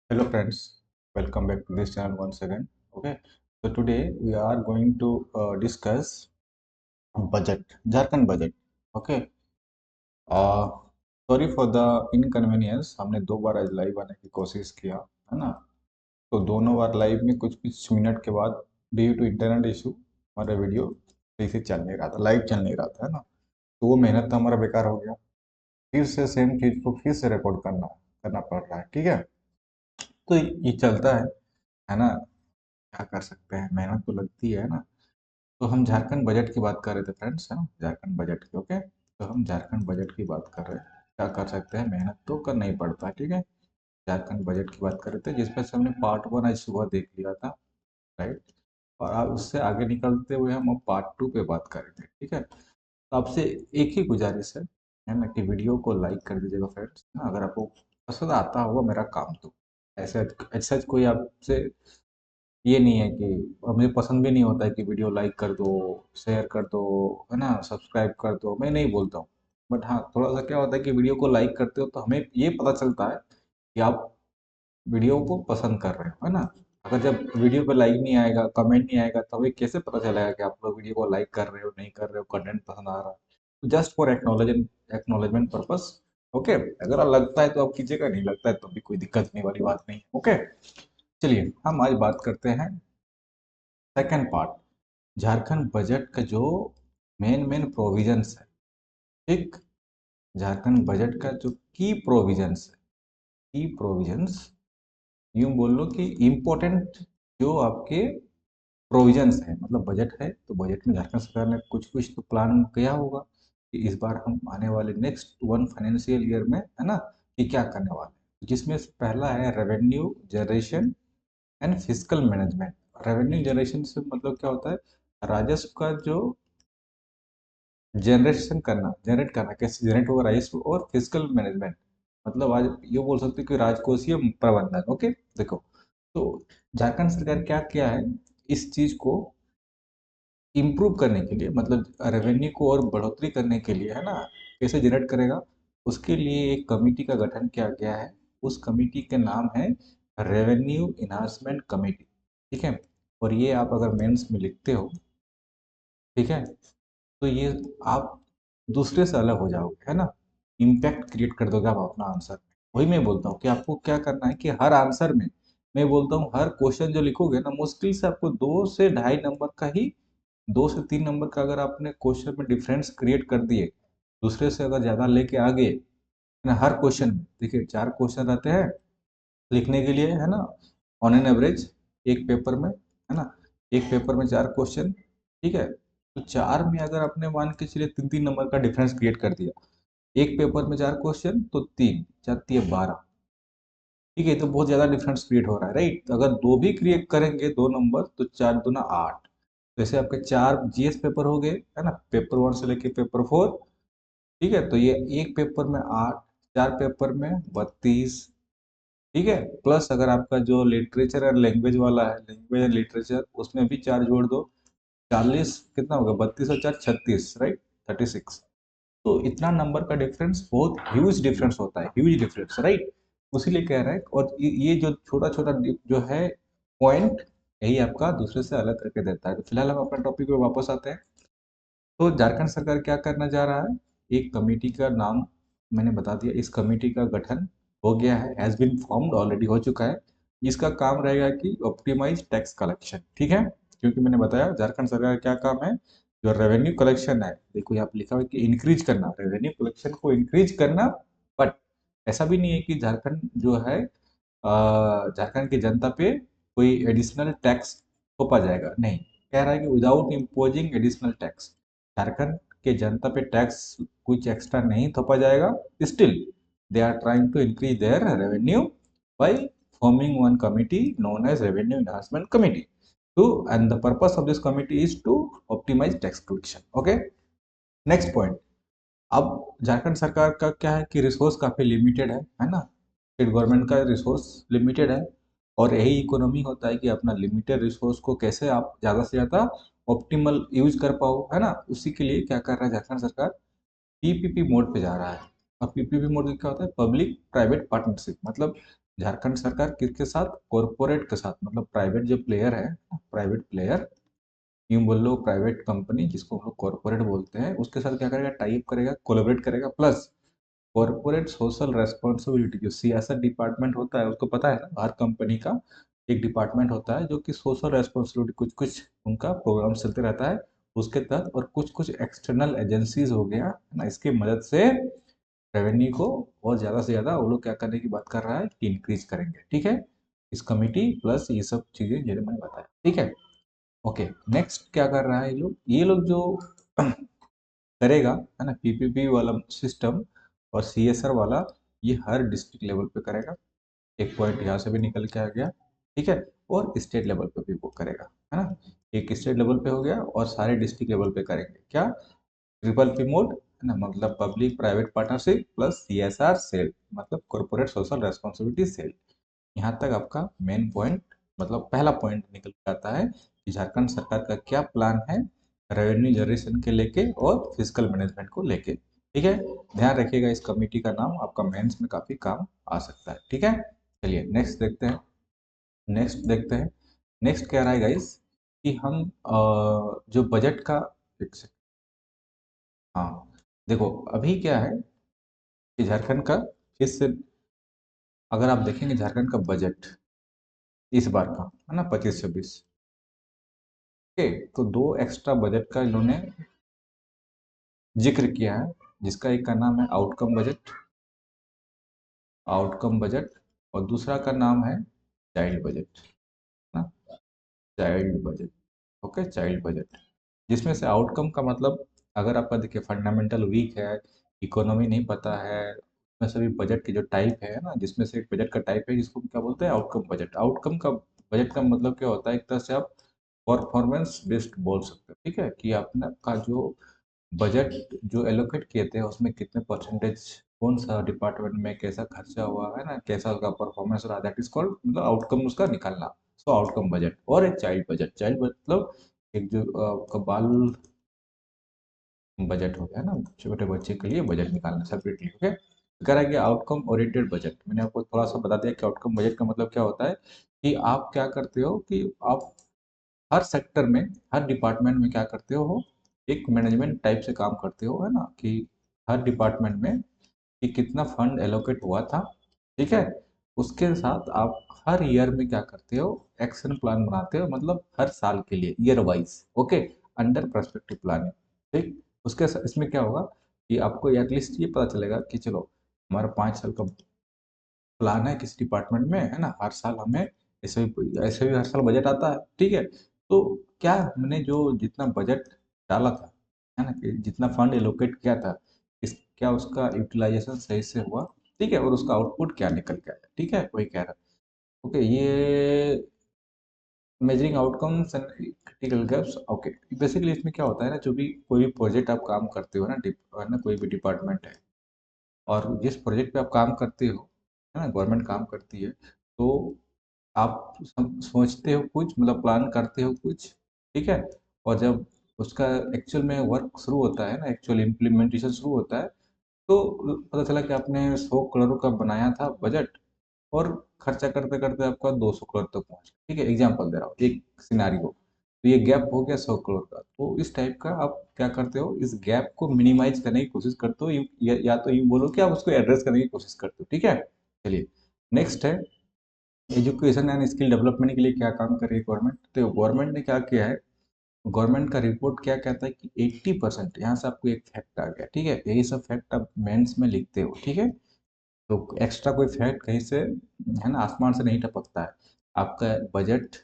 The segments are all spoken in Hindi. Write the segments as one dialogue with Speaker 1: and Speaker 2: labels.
Speaker 1: Hello friends, welcome back to this channel once again. Okay, so today we are going to discuss budget, Jharkhand budget. Okay, uh, sorry for the inconvenience. हमने दो बार आज लाइव आने की कोशिश किया है ना, तो दोनों बार लाइव में कुछ कुछ मिनट के बाद ड्यू टू इंटरनेट इशू हमारा वीडियो सही से चल नहीं रहा था, लाइव चल नहीं रहा था, है ना। तो वो मेहनत तो हमारा बेकार हो गया। फिर से सेम चीज़ को फिर से रिकॉर्ड करना पड़ रहा है, ठीक है। तो ये चलता है ना। क्या कर सकते हैं, मेहनत तो लगती है ना। तो हम झारखंड बजट की बात कर रहे थे फ्रेंड्स, है ना, झारखंड बजट की। ओके, तो हम झारखंड बजट की बात कर रहे हैं। क्या कर सकते हैं, मेहनत तो करना ही पड़ता है, ठीक है। झारखंड बजट की बात कर रहे थे जिसमें से हमने पार्ट वन आज सुबह देख लिया था, राइट। और अब उससे आगे निकलते हुए हम अब पार्ट टू पे बात कर रहे थे, ठीक है। तो आपसे एक ही गुजारिश है ना, कि वीडियो को लाइक कर दीजिएगा फ्रेंड्स, है ना। अगर आपको पसंद आता होगा मेरा काम तो ऐसे ऐसा कोई आपसे ये नहीं है कि, और मुझे पसंद भी नहीं होता है कि वीडियो लाइक कर दो, शेयर कर दो, है ना, सब्सक्राइब कर दो, मैं नहीं बोलता हूँ। बट हाँ, थोड़ा सा क्या होता है कि वीडियो को लाइक करते हो तो हमें ये पता चलता है कि आप वीडियो को पसंद कर रहे हो, है ना। अगर जब वीडियो पे लाइक नहीं आएगा, कमेंट नहीं आएगा, तो हमें कैसे पता चलेगा कि आप लोग वीडियो को लाइक कर रहे हो, नहीं कर रहे हो, कंटेंट पसंद आ रहा है। तो just for acknowledgement purpose. Okay, अगर लगता है तो आप कीजिएगा, नहीं लगता है तो भी कोई दिक्कत नहीं वाली बात नहीं। ओके, चलिए हम आज बात करते हैं सेकंड पार्ट, झारखंड बजट का जो मेन मेन प्रोविजंस है, ठीक। झारखंड बजट का जो की प्रोविजंस है, की प्रोविजंस, यूं बोल लो कि इम्पोर्टेंट जो आपके प्रोविजंस है, मतलब बजट है तो बजट में झारखंड सरकार ने कुछ कुछ तो प्लान किया होगा कि इस बार हम आने वाले नेक्स्ट वन फाइनेंशियल ईयर में, है ना, कि क्या करने वाले हैं। जिसमें से पहला है revenue generation and physical management. Revenue generation से मतलब क्या होता है, राजस्व का जो जनरेट करना, कैसे जनरेट होगा राजस्व। और फिजिकल मैनेजमेंट मतलब आज ये बोल सकते हो कि राजकोषीय प्रबंधन। ओके, देखो, तो झारखंड सरकार क्या किया है इस चीज को इम्प्रूव करने के लिए, मतलब रेवेन्यू को और बढ़ोतरी करने के लिए, है ना, कैसे जनरेट करेगा, उसके लिए एक कमेटी का गठन किया गया है। उस कमेटी के नाम है रेवेन्यू इन्हांसमेंट कमेटी, ठीक है। और ये आप अगर मेंस में लिखते हो, ठीक है, तो ये आप दूसरे से अलग हो जाओगे, है ना। इम्पैक्ट क्रिएट कर दोगे आप अपना आंसर में। वही मैं बोलता हूँ कि आपको क्या करना है कि हर आंसर में, मैं बोलता हूँ हर क्वेश्चन जो लिखोगे ना, मुश्किल से आपको 2 से ढाई नंबर का ही, 2 से 3 नंबर का अगर आपने क्वेश्चन में डिफरेंस क्रिएट कर दिए, दूसरे से अगर ज़्यादा लेके आ गए ना, हर क्वेश्चन में देखिए 4 क्वेश्चन रहते हैं लिखने के लिए, है ना, ऑन एन एवरेज एक पेपर में, है ना। एक पेपर में 4 क्वेश्चन, ठीक है। तो चार में अगर आपने मान के चलिए 3-3 नंबर का डिफरेंस क्रिएट कर दिया, एक पेपर में 4 क्वेश्चन तो 3 4 12, ठीक है, तो बहुत ज्यादा डिफरेंस क्रिएट हो रहा है, राइट। अगर दो भी क्रिएट करेंगे 2 नंबर तो 4 दूना 8। जैसे आपके 4 जीएस पेपर हो गए, है ना, पेपर वन से लेके पेपर फोर, ठीक है। तो ये एक पेपर में 8, 4 पेपर में 32, ठीक है। प्लस अगर आपका जो लिटरेचर और लैंग्वेज वाला है, लैंग्वेज एंड लिटरेचर, उसमें भी 4 जोड़ दो, 40, कितना होगा, 32 और 4 36, राइट, 36। तो इतना नंबर का डिफरेंस बहुत ह्यूज डिफरेंस होता है, ह्यूज डिफरेंस, राइट। उसीलिए कह रहा है। और ये जो छोटा छोटा जो है पॉइंट, यही आपका दूसरे से अलग करके देता है। तो फिलहाल हम अपने टॉपिक पे वापस आते हैं। तो झारखंड सरकार क्या करना चाह रहा है, एक कमेटी का नाम मैंने बता दिया, इस कमेटी का गठन हो गया है, हैज बीन फॉर्म्ड, ऑलरेडी हो चुका है। इसका काम रहेगा कि ऑप्टिमाइज टैक्स कलेक्शन, ठीक है। क्योंकि मैंने बताया झारखंड सरकार का क्या काम है, जो रेवेन्यू कलेक्शन है, देखो यहाँ पे लिखा हुआ है कि इंक्रीज करना, रेवेन्यू कलेक्शन को इंक्रीज करना। बट ऐसा भी नहीं है कि झारखंड जो है, झारखंड की जनता पे कोई एडिशनल टैक्स थोपा जाएगा, नहीं। कह रहा है कि without imposing additional tax, Jharkhand के जनता पे टैक्स कुछ एक्स्ट्रा नहीं थोपा जाएगा। Still they are trying to increase their revenue by forming one committee known as revenue enhancement committee to, and the purpose of this committee is to optimize tax collection. Okay, next point। अब झारखंड सरकार का क्या है कि रिसोर्स काफी लिमिटेड है ना। स्टेट गवर्नमेंट का रिसोर्स लिमिटेड है, और यही इकोनॉमी होता है कि अपना लिमिटेड रिसोर्स को कैसे आप ज्यादा से ज्यादा ऑप्टिमल यूज कर पाओ, है ना। उसी के लिए क्या कर रहा है झारखंड सरकार, पीपीपी मोड पे जा रहा है। अब पीपीपी मोड क्या होता है, पब्लिक प्राइवेट पार्टनरशिप, मतलब झारखंड सरकार किसके साथ, कॉरपोरेट के साथ, मतलब प्राइवेट जो प्लेयर है, प्राइवेट प्लेयर, यूं बोल लो प्राइवेट कंपनी जिसको हम लोग कॉरपोरेट बोलते हैं, उसके साथ क्या करेगा, टाइप करेगा, कोलैबोरेट करेगा। प्लस कॉरपोरेट सोशल रेस्पॉन्सिबिलिटी, जो सियासत डिपार्टमेंट होता है, उसको पता है ना, हर कंपनी का एक डिपार्टमेंट होता है जो कि सोशल रेस्पॉन्सिबिलिटी, कुछ कुछ उनका प्रोग्राम चलते रहता है उसके तहत, और कुछ कुछ एक्सटर्नल एजेंसीज हो गया है ना, इसकी मदद से रेवेन्यू को और ज़्यादा से ज़्यादा वो लोग क्या करने की बात कर रहा है कि इंक्रीज करेंगे। ठीक है, इस कमिटी प्लस ये सब चीज़ें जो मैंने बताया। ठीक है, ओके। नेक्स्ट क्या कर रहा है ये लोग जो करेगा, है ना, पीपीपी वाला सिस्टम और सीएसआर वाला, ये हर डिस्ट्रिक्ट लेवल पे करेगा। एक पॉइंट यहाँ से भी निकल के आ गया। ठीक है, और स्टेट लेवल पे भी वो करेगा, है ना। एक स्टेट लेवल पे हो गया और सारे डिस्ट्रिक्ट लेवल पे करेंगे क्या, ट्रिपल पी मोड, है ना, मतलब public private partnership plus CSR cell, मतलब कॉर्पोरेट सोशल रेस्पॉन्सिबिलिटी सेल। यहाँ तक आपका मेन पॉइंट, मतलब पहला पॉइंट निकल के आता है कि झारखंड सरकार का क्या प्लान है रेवेन्यू जनरेशन के लेके और फिजिकल मैनेजमेंट को लेके। ठीक है, ध्यान रखिएगा इस कमेटी का नाम आपका मेंस में काफी काम आ सकता है। ठीक है, चलिए नेक्स्ट देखते हैं। नेक्स्ट क्या रहा है गाइस, कि हम जो बजट का, एक सेकंड, हाँ, देखो अभी क्या है कि झारखंड का, इस, अगर आप देखेंगे झारखंड का बजट इस बार का, है ना, 25-26, ओके, तो दो एक्स्ट्रा बजट का इन्होंने जिक्र किया है, जिसका एक का नाम है आउटकम बजट, और दूसरा का नाम है चाइल्ड बजट, ना, child budget, okay, child budget. जिसमें से आउटकम का मतलब, अगर आपका देखिए फंडामेंटल वीक है, इकोनॉमी नहीं पता है, उसमें सभी बजट के जो टाइप है ना, जिसमें से एक बजट का टाइप है जिसको क्या बोलते हैं, आउटकम बजट। आउटकम का बजट का मतलब क्या होता है, एक तरह से आप परफॉर्मेंस बेस्ड बोल सकते हो। ठीक है, कि आपने का जो बजट जो एलोकेट किए थे उसमें कितने परसेंटेज कौन सा डिपार्टमेंट में कैसा खर्चा हुआ है ना, कैसा उसका परफॉर्मेंस रहा, दैट इज कॉल्ड, मतलब आउटकम उसका निकालना। सो आउटकम बजट। और एक चाइल्ड बजट मतलब एक जो आपका बाल बजट हो गया ना, छोटे बच्चे के लिए बजट निकालना सेपरेटली। ओके, कह रहा है कि आउटकम ओरिएंटेड बजट, मैंने आपको थोड़ा सा बता दिया कि आउटकम बजट का मतलब क्या होता है, कि आप क्या करते हो कि आप हर सेक्टर में, हर डिपार्टमेंट में क्या करते हो, एक मैनेजमेंट टाइप से काम करते हो, है ना, कि हर डिपार्टमेंट में कि कितना फंड एलोकेट हुआ था। ठीक है, उसके साथ आप हर ईयर में क्या करते हो, एक्शन प्लान बनाते हो, मतलब हर साल के लिए year wise, okay, under perspective planning. ठीक, इसमें क्या होगा कि आपको एटलीस्ट ये पता चलेगा कि चलो हमारा 5 साल का प्लान है किसी डिपार्टमेंट में, है ना, हर साल हमें ऐसे भी हर साल बजट आता है। ठीक है, तो क्या हमने जो जितना बजट डाला था, है ना, कि जितना फंड एलोकेट किया था, इस क्या उसका यूटिलाइजेशन सही से हुआ। ठीक है, और उसका आउटपुट क्या निकल के आया। ठीक है, वही कह रहा। ओके, ये measuring outcomes and critical gaps. Okay, basically इसमें क्या होता है ना, जो भी कोई भी प्रोजेक्ट आप काम करते हो ना, है ना, कोई भी डिपार्टमेंट है, और जिस प्रोजेक्ट पे आप काम करते हो, है ना, गवर्नमेंट काम करती है, तो आप सोचते हो कुछ, मतलब प्लान करते हो कुछ। ठीक है, और जब उसका एक्चुअल में वर्क शुरू होता है ना, एक्चुअल इम्प्लीमेंटेशन शुरू होता है, तो पता चला कि आपने 100 करोड़ का बनाया था बजट, और खर्चा करते करते आपका 200 करोड़ तक पहुंच गया। ठीक है, एग्जाम्पल दे रहा हूँ, एक सिनारियो, तो ये गैप हो गया 100 करोड़ का। तो इस टाइप का आप क्या करते हो, इस गैप को मिनिमाइज करने की कोशिश करते हो, या तो यूँ बोलो कि आप उसको एड्रेस करने की कोशिश करते हो। ठीक है, चलिए नेक्स्ट है, एजुकेशन एंड स्किल डेवलपमेंट के लिए क्या काम कर रही है गवर्नमेंट। तो गवर्नमेंट ने क्या किया है, गवर्नमेंट का रिपोर्ट क्या कहता है कि 80%, यहाँ से आपको एक फैक्ट आ गया। ठीक है, यही सब फैक्ट आप मेंस में लिखते हो। ठीक है, तो एक्स्ट्रा कोई फैक्ट कहीं से, है ना, आसमान से नहीं टपकता है। आपका बजट,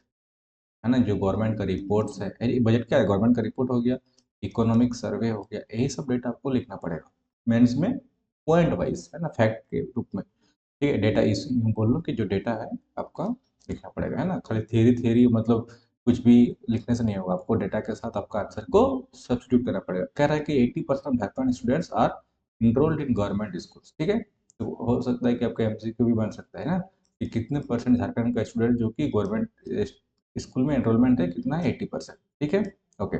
Speaker 1: है ना, जो गवर्नमेंट का रिपोर्ट्स है, बजट क्या है, गवर्नमेंट का रिपोर्ट हो गया, इकोनॉमिक सर्वे हो गया, यही सब डेटा आपको लिखना पड़ेगा मेंस में, पॉइंट वाइज, है ना, फैक्ट के रूप में। ठीक है, डेटा इस यूँ बोल लो कि जो डेटा है आपका लिखना पड़ेगा, है ना, खाली थियरी थियरी मतलब कुछ भी लिखने से नहीं होगा, आपको डेटा के साथ आपका आंसर को सब्स्टिट्यूट करना पड़ेगा। कह रहा है कि 80% Jharkhand students are enrolled in government schools. ठीक है, तो हो सकता है कि आपका एमसीक्यू भी बन सकता है ना, कि कितने परसेंट झारखंड का स्टूडेंट जो कि गवर्नमेंट स्कूल में एनरोलमेंट है, कितना है, 80%। ठीक है, ओके,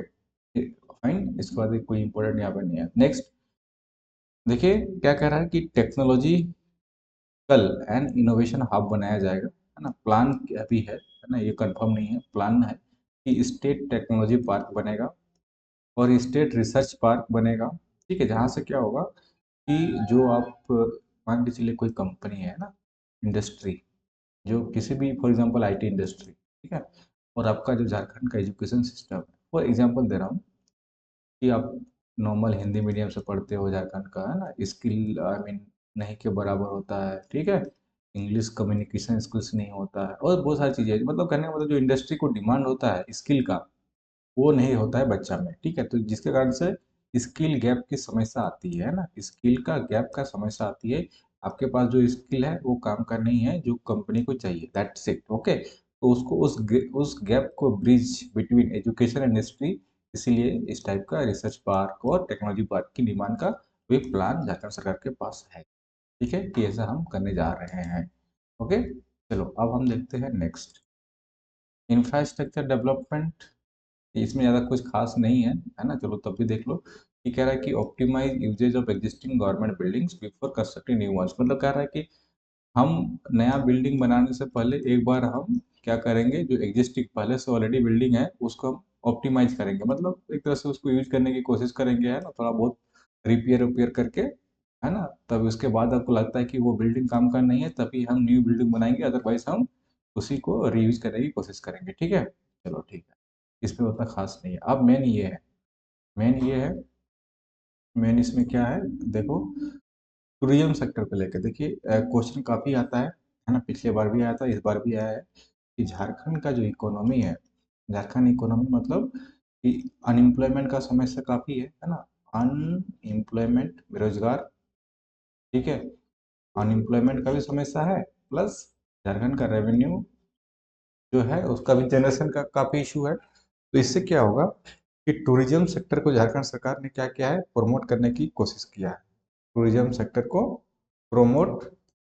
Speaker 1: फाइन, इसके बाद कोई इंपॉर्टेंट यहाँ पर नहीं है। नेक्स्ट देखिए क्या कह रहा है कि टेक्नोलॉजी कल एन इनोवेशन हब बनाया जाएगा, है ना। प्लान अभी है ना, ये कंफर्म नहीं है, प्लान है कि स्टेट टेक्नोलॉजी पार्क बनेगा और स्टेट रिसर्च पार्क बनेगा। ठीक है, जहाँ से क्या होगा कि जो आप मान के चलिए कोई कंपनी है ना, इंडस्ट्री, जो किसी भी फॉर एग्जांपल आईटी इंडस्ट्री, ठीक है, और आपका जो झारखंड का एजुकेशन सिस्टम है, फॉर एग्जांपल दे रहा हूँ कि आप नॉर्मल हिंदी मीडियम से पढ़ते हो झारखंड का, है ना, स्किल आई मीन नहीं के बराबर होता है, ठीक है, इंग्लिश कम्युनिकेशन स्किल्स नहीं होता है और बहुत सारी चीज़ें, मतलब कहने का मतलब जो इंडस्ट्री को डिमांड होता है स्किल का, वो नहीं होता है बच्चा में, ठीक है, तो जिसके कारण से स्किल गैप की समस्या आती है ना, स्किल का गैप का समस्या आती है। आपके पास जो स्किल है वो काम का नहीं है जो कंपनी को चाहिए, दैट्स इट, ओके। तो उसको उस गैप को bridge between education and industry, इसीलिए इस टाइप का रिसर्च पार्क और टेक्नोलॉजी पार्क की डिमांड का भी प्लान झारखंड सरकार के पास है। ठीक है, कि ऐसा हम करने जा रहे हैं। ओके, चलो अब हम देखते हैं नेक्स्ट, इंफ्रास्ट्रक्चर डेवलपमेंट। इसमें ज़्यादा कुछ खास नहीं है ना, चलो तब भी देख लो। ये कह रहा है कि optimise usages of existing government buildings before constructing new ones, मतलब कह रहा है कि हम नया बिल्डिंग बनाने से पहले एक बार हम क्या करेंगे, जो एग्जिस्टिंग पहले से ऑलरेडी बिल्डिंग है उसको हम ऑप्टिमाइज करेंगे, मतलब एक तरह से उसको यूज करने की कोशिश करेंगे, है ना, थोड़ा बहुत रिपेयर उपेयर करके, है ना। तब उसके बाद आपको लगता है कि वो बिल्डिंग काम का नहीं है, तभी हम न्यू बिल्डिंग बनाएंगे, अदरवाइज हम उसी को रीयूज करने की कोशिश करेंगे। ठीक है, चलो ठीक है, इसमें उतना खास नहीं है। अब मेन ये है, मेन ये है, मेन इसमें क्या है, देखो, टूरिज्म सेक्टर को लेकर देखिए, क्वेश्चन काफ़ी आता है ना, पिछले बार भी आया था, इस बार भी आया है कि झारखंड का जो इकोनॉमी है, झारखंड इकोनॉमी मतलब कि अनएम्प्लॉयमेंट का समस्या काफ़ी है ना, अनएम्प्लॉयमेंट, बेरोजगार, ठीक है, अनएम्प्लॉयमेंट का भी समस्या है, प्लस झारखंड का रेवेन्यू जो है उसका भी जनरेशन का काफ़ी इशू है। तो इससे क्या होगा कि टूरिज्म सेक्टर को झारखंड सरकार ने क्या किया है, प्रमोट करने की कोशिश किया है, टूरिज्म सेक्टर को प्रमोट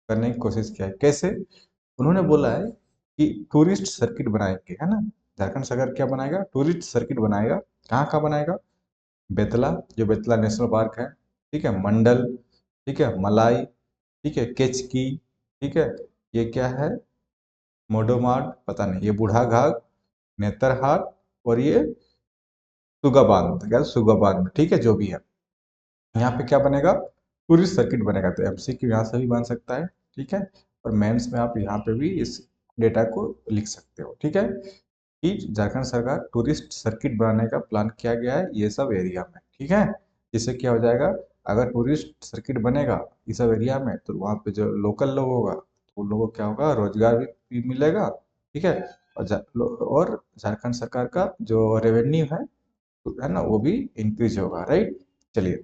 Speaker 1: करने की कोशिश किया है। कैसे? उन्होंने बोला है कि टूरिस्ट सर्किट बनाएंगे, है ना, झारखंड सरकार क्या बनाएगा, टूरिस्ट सर्किट बनाएगा। कहाँ का बनाएगा? बेतला, जो बेतला नेशनल पार्क है, ठीक है, मंडल, ठीक है, मलाई, ठीक है, केचकी, ठीक है, ये क्या है, मोडोमाड, पता नहीं, ये बूढ़ा घाट, नेतरहाट, और ये सुगा बांध, क्या सुगा बांध, ठीक है, जो भी है, यहाँ पे क्या बनेगा, टूरिस्ट सर्किट बनेगा। तो एमसीक्यू यहाँ से भी बन सकता है, ठीक है, और मेंस में आप यहाँ पे भी इस डेटा को लिख सकते हो, ठीक है, कि झारखंड सरकार टूरिस्ट सर्किट बनाने का प्लान किया गया है ये सब एरिया में, ठीक है। इससे क्या हो जाएगा, अगर टूरिस्ट सर्किट बनेगा ये सब एरिया में, तो वहाँ पे जो लोकल लोग होगा तो उन लोगों को क्या होगा, रोजगार भी मिलेगा, ठीक है, और और झारखंड सरकार का जो रेवेन्यू है ना वो भी इंक्रीज होगा, राइट। चलिए,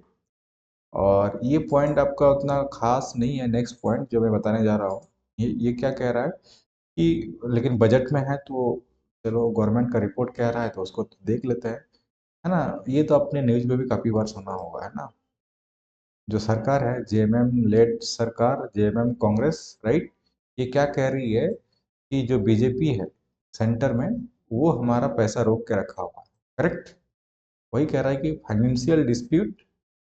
Speaker 1: और ये पॉइंट आपका उतना खास नहीं है, नेक्स्ट पॉइंट जो मैं बताने जा रहा हूँ, ये क्या कह रहा है कि लेकिन बजट में है, तो चलो गवर्नमेंट का रिपोर्ट कह रहा है तो उसको तो देख लेते हैं, है ना। ये तो आपने न्यूज में भी काफी बार सुना होगा, है ना, जो सरकार है जेएमएम लेड सरकार, जेएमएम कांग्रेस, राइट, ये क्या कह रही है कि जो बीजेपी है सेंटर में, वो हमारा पैसा रोक के रखा हुआ है, करेक्ट। वही कह रहा है कि financial dispute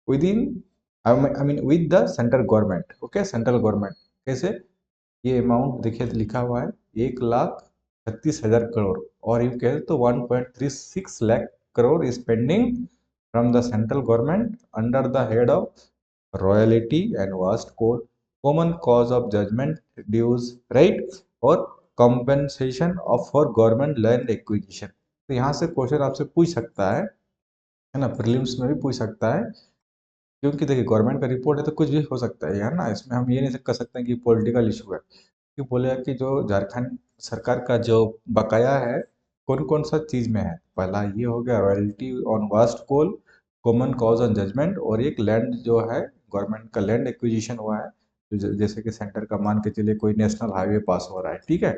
Speaker 1: with in, I mean with the central government, okay, central government. कैसे? ये अमाउंट देखिए तो लिखा हुआ है 1,36,000 करोड़, और यू कहे तो 1.36 lakh crore is pending from the central government under the head of royalty and washed coal, common cause of judgment dues, right, और compensation of for government land acquisition. तो यहाँ से क्वेश्चन आपसे पूछ सकता है ना, प्रीलिम्स में भी पूछ सकता है, क्योंकि देखिए गवर्नमेंट का रिपोर्ट है तो कुछ भी हो सकता है यार ना, इसमें हम ये नहीं कर सकते हैं कि पॉलिटिकल इशू है। क्यों बोलेगा कि जो झारखंड सरकार का जो बकाया है कौन कौन सा चीज में है, पहला ये हो गया royalty on washed coal, common cause on judgement, और एक लैंड जो है गवर्नमेंट का लैंड एक्विजिशन हुआ है, जैसे कि सेंटर का मान के चलिए कोई नेशनल हाईवे पास हो रहा है, ठीक है,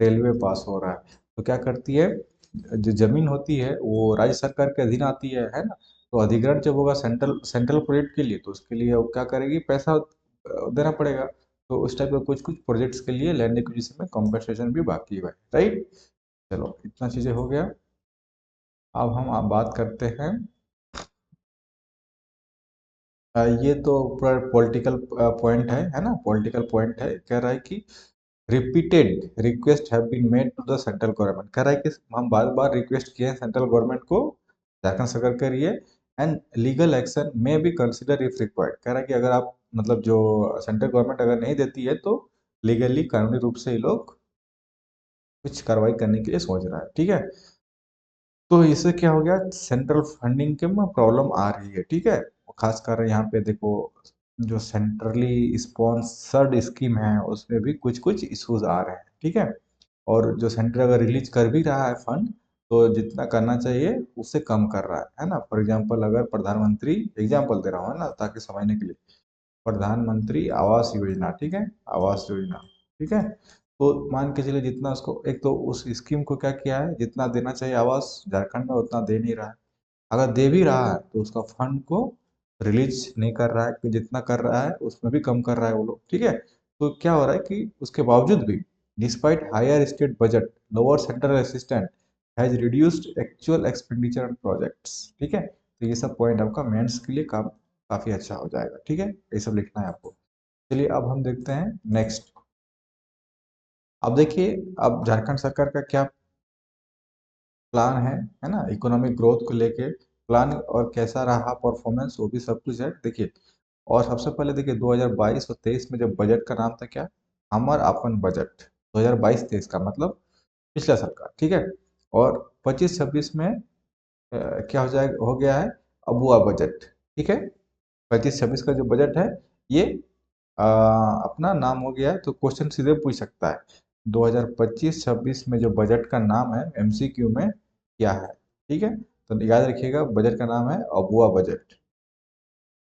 Speaker 1: रेलवे पास हो रहा है, तो क्या करती है, जो जमीन होती है वो राज्य सरकार के अधीन आती है ना। तो अधिग्रहण जब होगा सेंट्रल सेंट्रल प्रोजेक्ट के लिए, तो उसके लिए वो क्या करेगी, पैसा देना पड़ेगा। तो उस टाइप के कुछ कुछ प्रोजेक्ट्स के लिए लैंड एक्विजिशन में कॉम्पनसेशन भी बाकी है, राइट। चलो इतना चीजें हो गया। अब हम आप बात करते हैं ये तो पूरा पॉलिटिकल पॉइंट है ना, पॉलिटिकल पॉइंट है। कह रहा है कि repeated request have been made to the central government. कह रहा है कि हम बार बार रिक्वेस्ट किए हैं सेंट्रल गवर्नमेंट को, झारखंड सरकार के लिए, एंड लीगल एक्शन में बी कंसिडर इफ रिक्वायर्ड। कह रहा है कि अगर आप मतलब जो सेंट्रल गवर्नमेंट अगर नहीं देती है तो लीगली कानूनी रूप से ये लोग कुछ कार्रवाई करने के लिए सोच रहा है, ठीक है। तो इससे क्या हो गया, सेंट्रल फंडिंग के में प्रॉब्लम आ रही है, ठीक है। खासकर यहाँ पे देखो, जो सेंट्रली स्पॉन्सर्ड स्कीम है उसमें भी कुछ कुछ इश्यूज आ रहे हैं, ठीक है। और जो सेंटर अगर रिलीज कर भी रहा है फंड, तो जितना करना चाहिए उससे कम कर रहा है ना। फॉर एग्जांपल अगर प्रधानमंत्री, एग्जांपल दे रहा हूँ है ना ताकि समझने के लिए, प्रधानमंत्री आवास योजना, ठीक है, आवास योजना, ठीक है। तो मान के चलिए जितना उसको, एक तो उस स्कीम को क्या किया है, जितना देना चाहिए आवास झारखंड में उतना दे नहीं रहा है। अगर दे भी रहा है तो उसका फंड को रिलीज नहीं कर रहा है, कि जितना कर रहा है उसमें भी कम कर रहा है वो लोग, ठीक है। तो क्या हो रहा है कि उसके बावजूद भी, despite higher state budget, lower central assistant has reduced actual expenditure on projects, ठीक है। तो ये सब पॉइंट आपका मेंस के लिए काफी अच्छा हो जाएगा, ठीक है। ये सब लिखना है आपको। चलिए अब हम देखते हैं नेक्स्ट। अब देखिए, अब झारखंड सरकार का क्या प्लान है ना, इकोनॉमिक ग्रोथ को लेके प्लान, और कैसा रहा परफॉर्मेंस, वो भी सब कुछ है, देखिए। और सबसे पहले देखिए 2022 और 23 में जब बजट का नाम था क्या, हमर अपन बजट। 2022-23 का मतलब पिछला सरकार, ठीक है। और 25-26 में क्या हो जाए, हो गया है अबुआ बजट, ठीक है। 25-26 का जो बजट है, ये अपना नाम हो गया है। तो क्वेश्चन सीधे पूछ सकता है, 2025-26 में जो बजट का नाम है एमसीक्यू में क्या है, ठीक है। तो याद रखिएगा बजट का नाम है अबुआ बजट,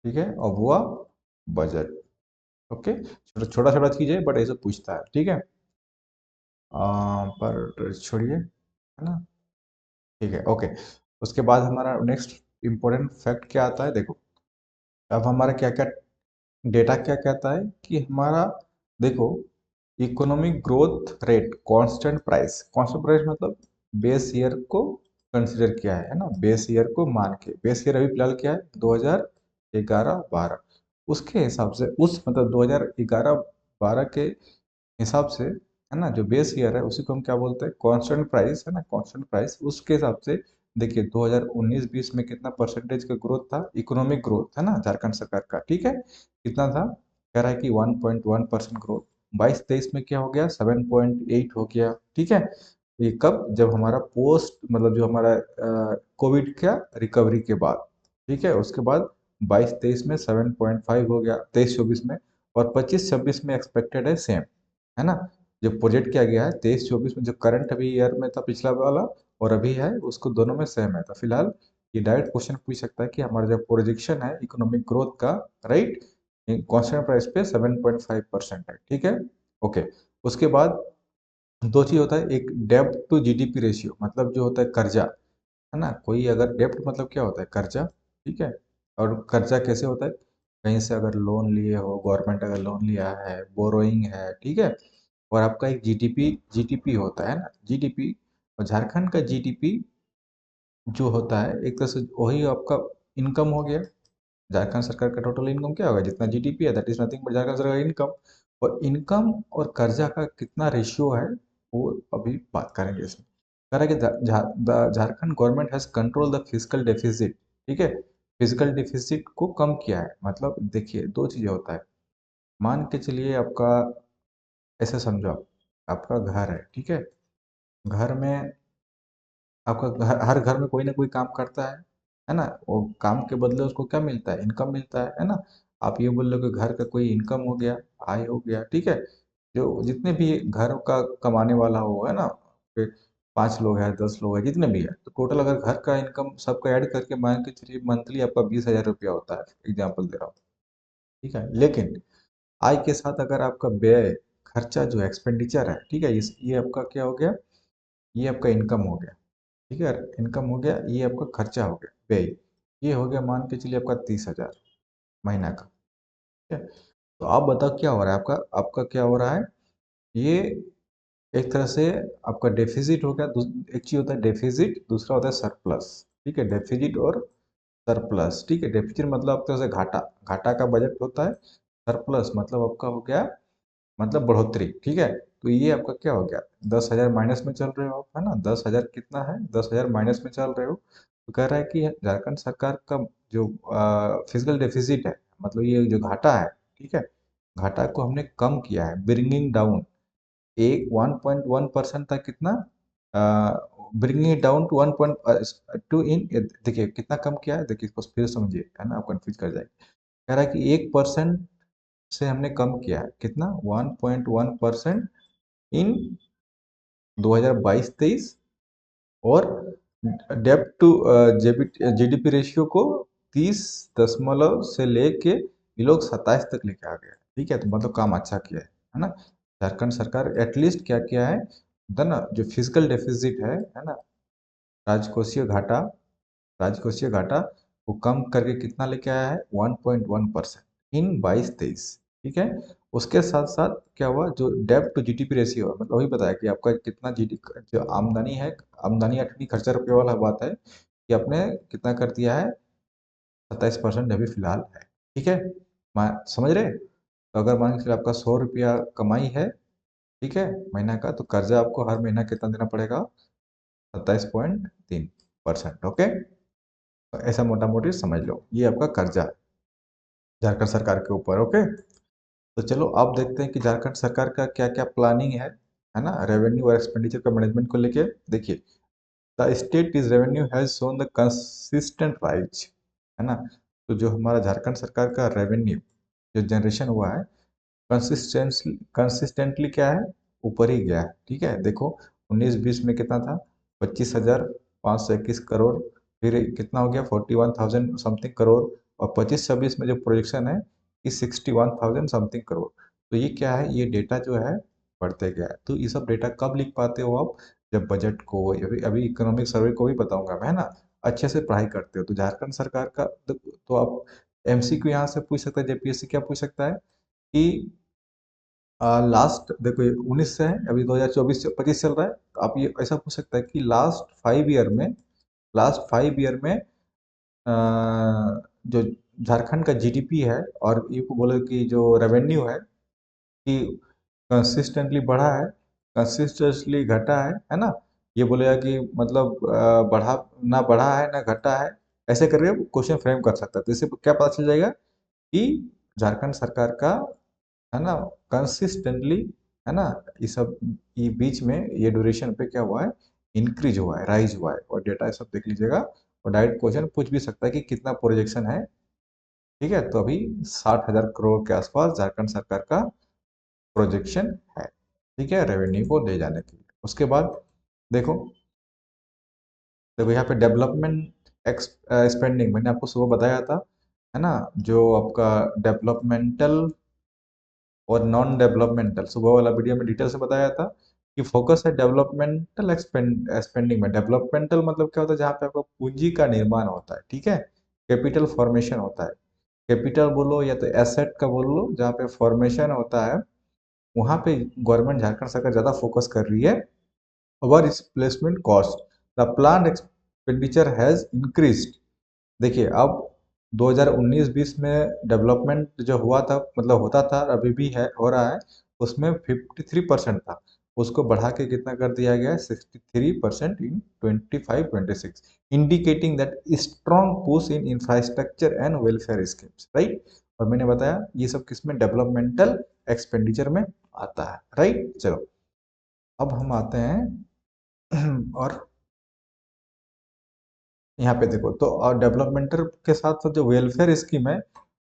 Speaker 1: ठीक है, अबुआ बजट। ओके, छोटा छोटा छोटा चीज है बट ऐसे पूछता है, ठीक है। पर छोड़िए, है ना, ठीक है, ओके। उसके बाद हमारा नेक्स्ट इंपॉर्टेंट फैक्ट क्या आता है, देखो। अब हमारा क्या क्या डेटा क्या कहता है कि हमारा, देखो, economic growth rate constant price मतलब बेस ईयर को कंसिडर किया है ना, बेस ईयर को मान के। बेस ईयर अभी फिलहाल क्या है, 2011-12, उसके हिसाब से, उस मतलब 2011-12 के हिसाब से, है ना, जो बेस ईयर है उसी को हम क्या बोलते हैं, कांस्टेंट प्राइस, है ना, कांस्टेंट प्राइस। उसके हिसाब से देखिए 2019-20 में कितना परसेंटेज का ग्रोथ था, इकोनॉमिक ग्रोथ, है ना, झारखंड सरकार का, ठीक है, कितना था। कह रहा है कि 1.1% ग्रोथ। 22-23 में क्या हो गया, 7.8 हो गया, ठीक है। ये कब, जब हमारा पोस्ट मतलब जो हमारा कोविड का रिकवरी के बाद, ठीक है। उसके बाद 22-23 में 7.5 हो गया, 23-24 में। और 25-26 में एक्सपेक्टेड है सेम, है ना। जो प्रोजेक्ट किया गया है 23-24 में, जो करंट अभी ईयर में था पिछला वाला और अभी है, उसको दोनों में सेम है। तो फिलहाल ये डायरेक्ट क्वेश्चन पूछ सकता है कि हमारा जो प्रोजेक्शन है इकोनॉमिक ग्रोथ का, राइट, कांस्टेंट प्राइस पे 7.5% है, ठीक है, ओके। उसके बाद दो चीज होता है, एक डेब्ट टू जीडीपी रेशियो, मतलब जो होता है कर्जा, है ना। कोई अगर डेब्ट मतलब क्या होता है, कर्जा, ठीक है। और कर्जा कैसे होता है, कहीं से अगर लोन लिए हो, गवर्नमेंट अगर लोन लिया है, बोरोइंग है, ठीक है। और आपका एक जीडीपी जीडीपी होता है ना, जीडीपी। और झारखंड का जीडीपी जो होता है एक तरह से वही आपका इनकम हो गया। झारखंड सरकार का टोटल इनकम क्या होगा, जितना जीडीपी है that is nothing but Jharkhand सरकार का इनकम। और इनकम और कर्जा का कितना रेशियो है, वो अभी बात करेंगे इसमें। कह रहा है कि Jharkhand government has control the physical deficit, ठीक है। फिजिकल डेफिसिट को कम किया है, मतलब देखिए दो चीजें होता है। मान के चलिए आपका, ऐसे समझो आप, आपका घर है, ठीक है। घर में आपका हर घर में कोई ना कोई काम करता है ना। वो काम के बदले उसको क्या मिलता है, इनकम मिलता है ना। आप ये बोल रहे हो कि घर का कोई इनकम हो गया, आय हो गया, ठीक है। जो जितने भी घर का कमाने वाला हो, है ना, फिर 5 लोग हैं, 10 लोग हैं, जितने भी है, तो टोटल अगर घर का इनकम सबका ऐड करके मान के चलिए मंथली आपका 20,000 रुपया होता है, एग्जाम्पल दे रहा हूँ, ठीक है। लेकिन आय के साथ अगर आपका व्यय, खर्चा जो एक्सपेंडिचर है, ठीक है, इस ये आपका क्या हो गया, ये आपका इनकम हो गया, ठीक है। इनकम हो गया, ये आपका खर्चा हो गया, व्यय। ये हो गया मान के चलिए आपका 30,000 महीना का, ठीक है। तो आप बताओ क्या हो रहा है आपका, आपका क्या हो रहा है, ये एक तरह से आपका डेफिजिट हो गया। एक चीज होता है डेफिजिट, दूसरा होता है सरप्लस, ठीक है, डेफिजिट और सरप्लस, ठीक है। डेफिसिट मतलब आपके से घाटा, घाटा का बजट होता है। सरप्लस मतलब आपका हो गया, मतलब बढ़ोतरी, ठीक है। तो ये आपका क्या हो गया, 10,000 माइनस में चल रहे हो आप, है ना। 10,000 कितना है, 10,000 माइनस में चल रहे हो। तो कह रहा है कि झारखंड सरकार का जो फिजिकल डेफिसिट है, मतलब ये जो घाटा है, ठीक है, घाटा को हमने कम किया है, ब्रिंगिंग डाउन एक 1.1% तक, कितना ब्रिंगिंग इट डाउन टू 1.2 इन, देखिए कितना कम किया है, देखिए इसको फिर समझिए, है ना, आप कंफ्यूज कर जाएंगे। कह रहा है कि 1% से हमने कम किया है, कितना 1.1% इन 2022-23, और डेब्ट टू जीडीपी रेशियो को 30 दशमलव से लेके ये लोग 27 तक लेके आ गए, ठीक है। तो मतलब काम अच्छा किया है ना। झारखंड सरकार एटलीस्ट क्या किया है, ना जो फिजिकल डेफिसिट है ना, राजकोषीय घाटा, राजकोषीय घाटा को कम करके कितना लेके आया है, 1.1% इन 22-23, ठीक है। उसके साथ साथ क्या हुआ, जो डेब्ट टू जीडीपी रेशियो है, मतलब वही बताया कि आपका कितना जीडी जो आमदनी है, आमदनी अठनी खर्चा रुपये वाला बात है, कि आपने कितना कर दिया है, 27% अभी फिलहाल है, ठीक है। समझ रहे। तो अगर मान के चलिए आपका 100 रुपया कमाई है, ठीक है, महीना का, तो कर्जा आपको हर महीना कितना देना पड़ेगा, 27.3%, ओके। तो ऐसा मोटा मोटी समझ लो, ये आपका कर्जा है झारखंड सरकार के ऊपर, ओके। तो चलो अब देखते हैं कि झारखंड सरकार का क्या क्या प्लानिंग है ना, रेवेन्यू और एक्सपेंडिचर का मैनेजमेंट को लेके। देखिए, the state is revenue has shown the consistent rise, है ना। तो जो हमारा झारखंड सरकार का रेवेन्यू जो जनरेशन हुआ है, कंसिस्टेंटली क्या है, ऊपर ही गया है, ठीक है। देखो 19-20 में कितना था, 25,521 करोड़, फिर कितना हो गया, 41,000 समथिंग करोड़, और 25-26 में जो प्रोजेक्शन है कि 61,000 समथिंग करोड़। तो ये क्या है, ये डेटा जो है बढ़ते गया है। तो ये सब डेटा कब लिख पाते हो आप, जब बजट को, अभी अभी इकोनॉमिक सर्वे को भी बताऊंगा मैं, है ना, अच्छे से पढ़ाई करते हो तो झारखंड सरकार का। तो आप एमसीक्यू यहाँ से पूछ सकते हैं, जेपीएससी क्या पूछ सकता है कि लास्ट देखो, ये 19 से है, अभी 2024-25 चल रहा है, तो आप ये ऐसा पूछ सकता है कि लास्ट 5 ईयर में जो झारखंड का जीडीपी है, और ये को बोले कि जो रेवेन्यू है कि कंसिस्टेंटली बढ़ा है, कंसिस्टेंटली घटा है ना। ये बोलेगा कि मतलब बढ़ा है ना घटा है, ऐसे करके क्वेश्चन फ्रेम कर सकता है। तो इससे क्या पता चल जाएगा कि झारखंड सरकार का, है ना, कंसिस्टेंटली, है ना, ये सब, ये बीच में ये ड्यूरेशन पे क्या हुआ है, इंक्रीज हुआ है, राइज हुआ है, और डेटा सब देख लीजिएगा। और डायरेक्ट क्वेश्चन पूछ भी सकता है कि कितना प्रोजेक्शन है, ठीक है। तो अभी 60,000 करोड़ के आसपास झारखंड सरकार का प्रोजेक्शन है, ठीक है, रेवेन्यू को ले जाने के लिए। उसके बाद देखो, यहाँ पे डेवलपमेंट स्पेंडिंग मैंने आपको सुबह बताया था, है ना, जो आपका डेवलपमेंटल और नॉन डेवलपमेंटल, सुबह वाला वीडियो में डिटेल से बताया था कि फोकस है डेवलपमेंटल स्पेंडिंग में। डेवलपमेंटल मतलब क्या होता है, जहाँ पे आपका पूंजी का निर्माण होता है, ठीक है, कैपिटल फॉर्मेशन होता है। कैपिटल बोलो या तो एसेट का बोल लो, जहाँ पे फॉर्मेशन होता है, वहाँ पे गवर्नमेंट, झारखंड सरकार ज़्यादा फोकस कर रही है। Over replacement cost, the plan expenditure has increased. देखिए अब 2019-20 में डेवलपमेंट जो हुआ था, मतलब होता था, अभी भी है, हो रहा है, उसमें 53% था, उसको बढ़ा के कितना कर दिया गया है, 63% इन 25-26, indicating that strong push in infrastructure and welfare schemes, right. और मैंने बताया ये सब किसमें, डेवलपमेंटल एक्सपेंडिचर में आता है, राइट। चलो अब हम आते हैं और यहाँ पे देखो, तो और डेवलपमेंटल के साथ साथ जो वेलफेयर स्कीम है,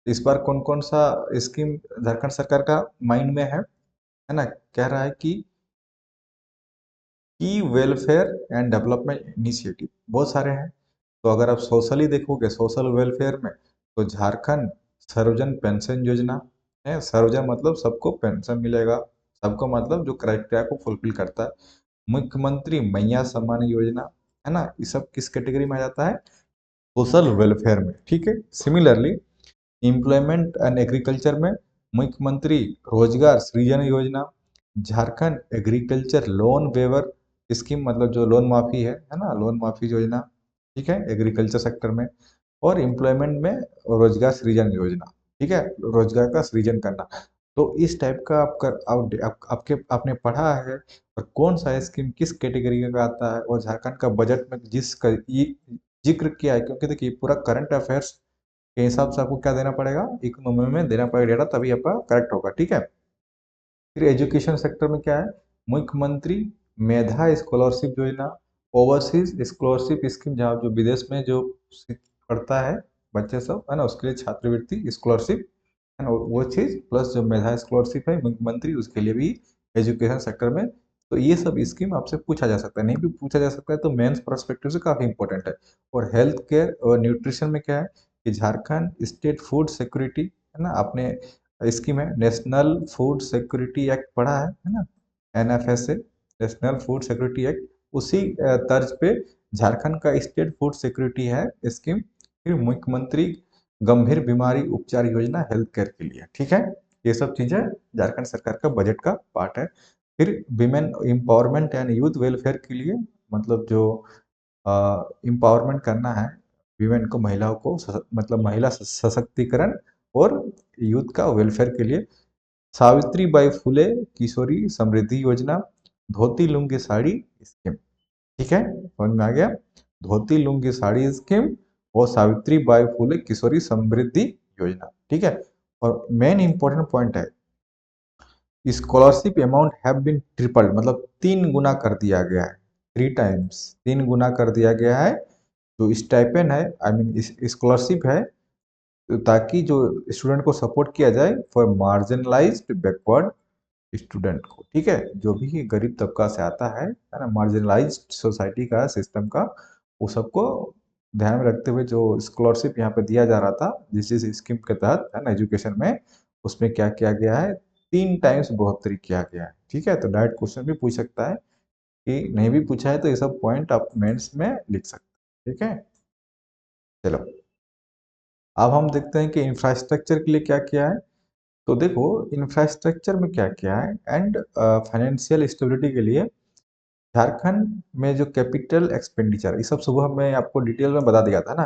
Speaker 1: इस बार कौन कौन सा स्कीम झारखंड सरकार का माइंड में है ना। कह रहा है कि वेलफेयर एंड डेवलपमेंट इनिशिएटिव बहुत सारे हैं। तो अगर आप सोशली देखोगे, सोशल वेलफेयर में, तो झारखंड सर्वजन पेंशन योजना है। सर्वजन मतलब सबको पेंशन मिलेगा, सबको मतलब जो क्राइटेरिया को फुलफिल करता है। मुख्यमंत्री मैया सम्मान योजना, है ना, ये सब किस कैटेगरी में आ जाता है, सोशल वेलफेयर में, ठीक है। सिमिलरली एम्प्लॉयमेंट एंड एग्रीकल्चर में मुख्यमंत्री रोजगार सृजन योजना, Jharkhand agriculture loan waiver scheme, मतलब जो लोन माफी है ना, लोन माफी योजना, ठीक है, एग्रीकल्चर सेक्टर में। और एम्प्लॉयमेंट में रोजगार सृजन योजना, ठीक है, रोजगार का सृजन करना। तो इस टाइप का आपके आपने पढ़ा है और कौन सा स्कीम किस कैटेगरी का आता है और झारखंड का बजट में ये जिक्र किया है, क्योंकि देखिए पूरा करंट अफेयर्स के हिसाब से आपको क्या देना पड़ेगा, इकोनॉमी में देना पड़ेगा डेटा, तभी आपका करेक्ट होगा, ठीक है। फिर एजुकेशन सेक्टर में क्या है, मुख्यमंत्री मेधा स्कॉलरशिप योजना, ओवरसीज स्कॉलरशिप स्कीम, जहाँ जो विदेश में जो पढ़ता है बच्चे सब है ना, उसके लिए छात्रवृत्ति स्कॉलरशिप है ना, वो चीज़ प्लस जो मेधा स्कॉलरशिप है मुख्यमंत्री, उसके लिए भी एजुकेशन सेक्टर में। तो ये सब स्कीम आपसे पूछा जा सकता है, नहीं भी पूछा जा सकता है तो मेंस पर्सपेक्टिव से काफ़ी इंपॉर्टेंट है। और हेल्थ केयर और न्यूट्रिशन में क्या है कि झारखंड स्टेट फूड सिक्योरिटी है ना, आपने स्कीम है नेशनल फूड सिक्योरिटी एक्ट पढ़ा है ना, NFSA, national food security act, उसी तर्ज पे झारखंड का स्टेट फूड सिक्योरिटी है स्कीम। फिर मुख्यमंत्री गंभीर बीमारी उपचार योजना हेल्थ केयर के लिए, ठीक है। ये सब चीजें झारखंड सरकार का बजट का पार्ट है। फिर women empowerment and youth welfare के लिए, मतलब जो एम्पावरमेंट करना है विमेन को, महिलाओं को मतलब महिला सशक्तिकरण और यूथ का वेलफेयर के लिए सावित्री बाई फुले किशोरी समृद्धि योजना, धोती लुंगी साड़ी स्कीम, ठीक है, समझ में आ गया। धोती लुंगी साड़ी स्कीम और सावित्री बाई फुले किशोरी समृद्धि योजना, ठीक है। और मेन इंपॉर्टेंट पॉइंट है scholarship amount have been tripled, मतलब 3 गुना कर दिया गया है, 3 टाइम्स, 3 गुना कर दिया गया है। जो स्टाइपेंड है, आई मीन स्कॉलरशिप है, तो ताकि जो स्टूडेंट को सपोर्ट किया जाए फॉर मार्जिनलाइज्ड बैकवर्ड स्टूडेंट को, ठीक है, जो भी गरीब तबका से आता है ना, मार्जिनलाइज्ड सोसाइटी का सिस्टम का, वो सबको ध्यान में रखते हुए जो स्कॉलरशिप यहाँ पे दिया जा रहा था जिस जिस स्कीम के तहत है ना एजुकेशन में, उसमें क्या किया गया है, 3 टाइम्स बढ़ोतरी किया गया है, ठीक है। तो डायरेक्ट क्वेश्चन भी पूछ सकता है, कि नहीं भी पूछा है तो ये सब पॉइंट आप मेंस में लिख सकते हैं, ठीक है। चलो अब हम देखते हैं कि इंफ्रास्ट्रक्चर के लिए क्या किया है। तो देखो इंफ्रास्ट्रक्चर में क्या किया है एंड फाइनेंशियल स्टेबिलिटी के लिए झारखंड में जो कैपिटल एक्सपेंडिचर, ये सब सुबह मैं आपको डिटेल में बता दिया था ना,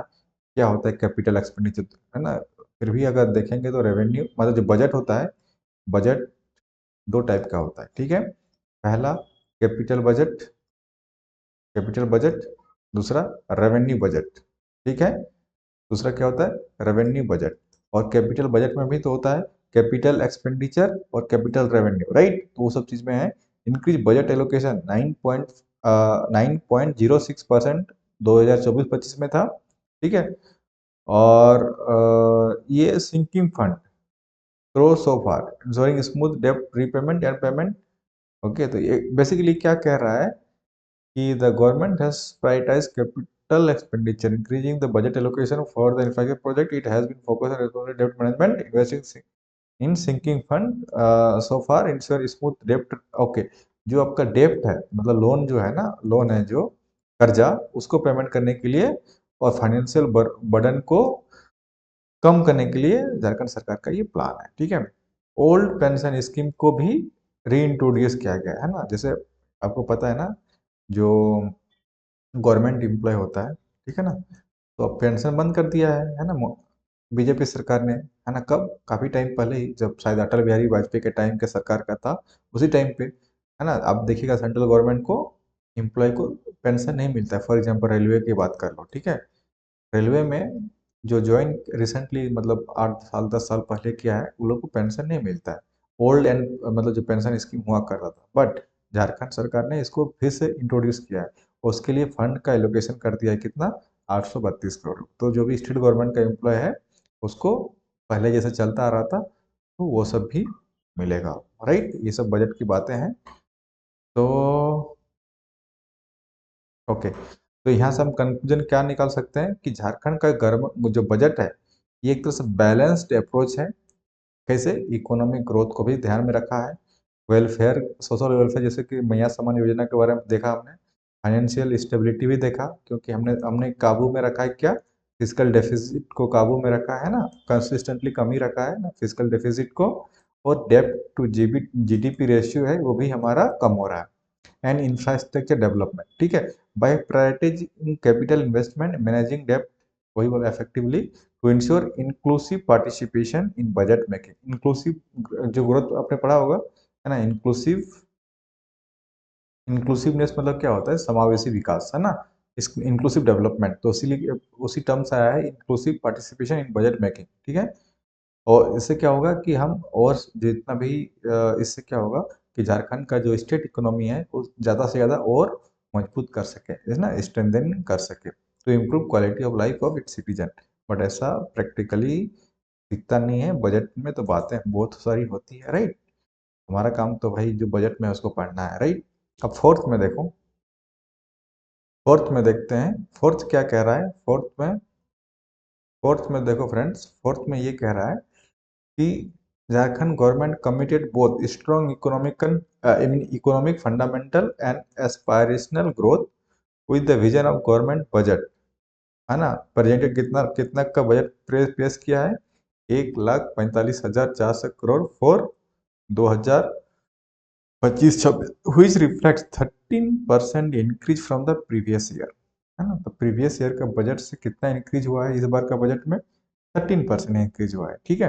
Speaker 1: क्या होता है कैपिटल एक्सपेंडिचर, है ना। फिर भी अगर देखेंगे तो रेवेन्यू मतलब जो बजट होता है, बजट 2 टाइप का होता है, ठीक है। पहला कैपिटल बजट, कैपिटल बजट, दूसरा रेवेन्यू बजट, ठीक है। दूसरा क्या होता है, रेवेन्यू बजट। और कैपिटल बजट में भी तो होता है कैपिटल एक्सपेंडिचर और कैपिटल रेवेन्यू, राइट, तो वो सब चीज में है। इंक्रीज बजट एलोकेशन 9.06% 2024-25 में था, ठीक है। और ये सिंकिंग फंड ग्रो सो फार इंश्योरिंग स्मूथ डेब्ट रीपेमेंट एंड पेमेंट, ओके। तो ये बेसिकली क्या कह रहा है कि the government has prioritized capital expenditure, increasing the budget allocation for the infrastructure project. It has been focused on responsible debt management, investing in sinking fund so far ensure smooth debt. Okay, जो आपका डेप्ट है मतलब लोन जो है ना, लोन है जो कर्जा, उसको पेमेंट करने के लिए और फाइनेंशियल बर्डन को कम करने के लिए झारखंड सरकार का ये प्लान है, ठीक है। ओल्ड पेंशन स्कीम को भी री इंट्रोड्यूस किया गया है ना, जैसे आपको पता है ना, जो गवर्नमेंट एम्प्लॉय होता है, ठीक है ना, तो अब पेंशन बंद कर दिया है ना, बीजेपी सरकार ने, है ना, कब, काफी टाइम पहले ही, जब शायद अटल बिहारी वाजपेयी के टाइम के सरकार का था, उसी टाइम पे, है ना। आप देखिएगा सेंट्रल गवर्नमेंट को एम्प्लॉय को पेंशन नहीं मिलता है, फॉर एग्जाम्पल रेलवे की बात कर लो, ठीक है। रेलवे में जो ज्वाइन रिसेंटली मतलब 8 साल 10 साल पहले किया है, वो लोग को पेंशन नहीं मिलता है, ओल्ड एंड मतलब जो पेंशन स्कीम हुआ करता था, बट झारखंड सरकार ने इसको फिर से इंट्रोड्यूस किया है और उसके लिए फंड का एलोकेशन कर दिया है कितना, 832 करोड़। तो जो भी स्टेट गवर्नमेंट का एम्प्लॉय है उसको पहले जैसे चलता आ रहा था तो वो सब भी मिलेगा, राइट। ये सब बजट की बातें हैं। तो ओके, तो यहाँ से हम कंक्लूजन क्या निकाल सकते हैं कि झारखंड का गर्म जो बजट है, ये एक तरह से बैलेंस्ड अप्रोच है। कैसे, इकोनॉमिक ग्रोथ को भी ध्यान में रखा है, वेलफेयर सोशल वेलफेयर जैसे कि मैया समान योजना के बारे में देखा हमने, फाइनेंशियल स्टेबिलिटी भी देखा, क्योंकि हमने हमने काबू में रखा है क्या, फिजिकल डेफिसिट को काबू में रखा है ना, कंसिस्टेंटली कम ही रखा है ना फिजिकल डेफिसिट को। और डेब्ट टू जीडीपी रेशियो है वो भी हमारा कम हो रहा है। एंड इंफ्रास्ट्रक्चर डेवलपमेंट, ठीक है, by prioritising capital investment managing डेब्ट वही बोला effectively to ensure inclusive participation in budget making. Inclusive जो ग्रोथ आपने पढ़ा होगा है ना, इंक्लूसिव, इंक्लूसिवनेस मतलब क्या होता है, समावेशी विकास है ना, इस इंक्लूसिव डेवलपमेंट, तो इसीलिए उसी टर्म से आया है inclusive participation in budget making, ठीक है। और इससे क्या होगा कि हम और जितना भी इससे क्या होगा कि झारखंड का जो स्टेट इकोनॉमी है वो ज़्यादा से ज़्यादा और मजबूत कर सके, है ना, स्ट्रेंथन कर सके, तो improve quality of life of its citizen. But ऐसा प्रैक्टिकली दिखता नहीं है, बजट में तो बातें बहुत सारी होती है, राइट। हमारा काम तो भाई जो बजट में है उसको पढ़ना है, राइट। अब फोर्थ में देखो, फोर्थ में देखते हैं, फोर्थ क्या कह रहा है, फोर्थ में देखो फ्रेंड्स, फोर्थ में ये कह रहा है कि Jharkhand government committed both strong economic fundamental and aspirational growth with the vision of government budget, है ना। प्रेजेंटेड कितना कितना का बजट पेश किया है, 1,45,400 crore for 2025-26, which reflects 13% increase from the previous year, है ना। तो प्रीवियस ईयर का बजट से कितना इंक्रीज हुआ है इस बार का बजट में, 13% इंक्रीज हुआ है, ठीक है।